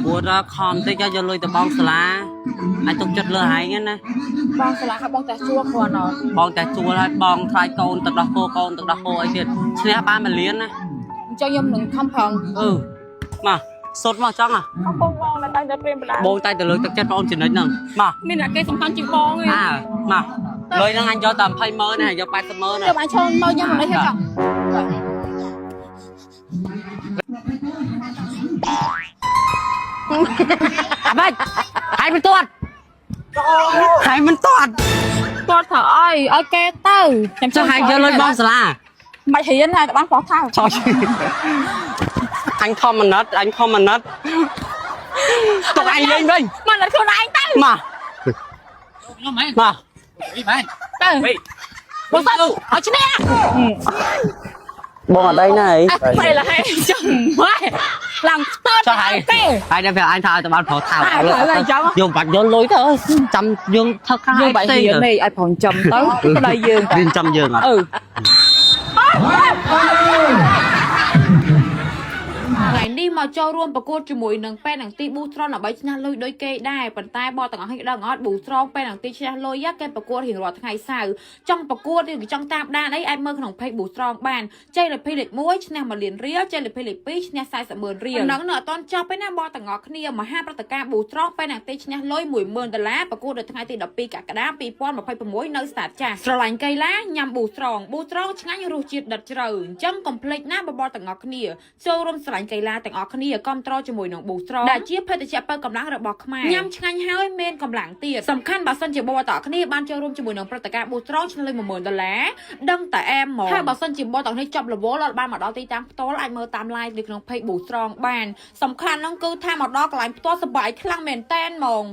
bùa ra khom tới cho vô lôi từ bong xà ai tục chất lừa hay nghe nè បងស្លាហើយបងតែជួគាត់ណោះ bong tại chùa hay bong thay con từ đó cô ấy thiệt xe ba mà liên nè អញ្ចឹងខ្ញុំនឹងខំប្រឹង mà sốt mà chắc à បងបងតែតែព្រៀមបដា bong tay từ lướiទឹកchất bong chỉ nói nè mà មានអ្នកគេសំខាន់ជាងបងឯង à mà lưới năng anh cho tầm phay mơ này cho bay tầm mơ ទៅ này បានឈរមកខ្ញុំមិនដឹងទេចង់ à bay hai mình tuột hai mình tuột គាត់ត្រូវឲ្យគេទៅខ្ញុំ cho hai vô lôi bong xà មិនហ៊ានណាតែបានបោះថា cho anh không mà nứt tục anh lên bên មិនដល់ខ្លួនឯងទៅ mà ខ្ញុំហ៎ mà វិមែន ទៅ វិ បងទៅឲ្យឈ្នះ bong ở đây này បែរឡើយចាំម៉ែឡើងស្ទើរ cho hai ទេ hai đem về anh thao tụi bạn phổ thao à lại chấm dùng bạch vô lối thôi chăm dương thơ khai យើងបែរហ៊ាននេះឲ្យប្រងចំទៅប្តីយើង viên chăm dương à ថ្ងៃនេះមកចូលរួមប្រកួតជាមួយនឹងប៉ែននឹងទីប៊ូស្រនដើម្បីឈ្នះលុយដូចគេដែរប៉ុន្តែបោះទាំងអស់គ្នាដឹងអត់ប៊ូស្រងប៉ែននឹងទីឈ្នះលុយគេប្រកួតរៀងរាល់ថ្ងៃសៅរ៍ចង់ប្រកួតឬចង់តាមដានអីអាចមើលក្នុងเพจប៊ូស្រងបានជ័យលេខលេខ1ឈ្នះ1លានរៀលជ័យលេខលេខ2ឈ្នះ40,000រៀលហ្នឹងនៅអត់តន់ចប់ទេណាបោះទាំងអស់គ្នាមហាព្រឹត្តិការណ៍ប៊ូស្រងប៉ែននឹងទីឈ្នះលុយ$10,000ប្រកួតនៅថ្ងៃទី12កក្កដា2026នៅស្តាតចាស់ស្រឡាញ់កីឡាញ៉ាំប៊ូស្រងឆ្ងាញ់រសជាតិដិតជ្រៅអញ្ចឹងកុំភ្លេចណាបបទាំងអស់គ្នាចូលរួមស្រឡាញ់កីឡាទាំងអស់គ្នាគាំទ្រជាមួយនឹងប៊ូស្រងដែលជាភេទជ្ជៈបើកម្លាំងរបស់ខ្មែរញ៉ាំឆ្ងាញ់ហើយមានកម្លាំងទៀតសំខាន់បើសិនជាបបទាំងអស់គ្នាបានចូលរួមជាមួយនឹងព្រឹត្តិការណ៍ប៊ូស្រងឈ្នះលុយ$10,000ដឹងតែអែមហ្មងហើយបើសិនជាបបទាំងនេះចប់រវល់អត់បានមកដល់ទីតាំងផ្ទាល់អាចមើលតាម live នៅក្នុង page ប៊ូស្រងបានសំខាន់ហ្នឹងគឺថាមកដល់កន្លែងផ្ទាល់សប្បាយខ្លាំងមែនតែនហ្មង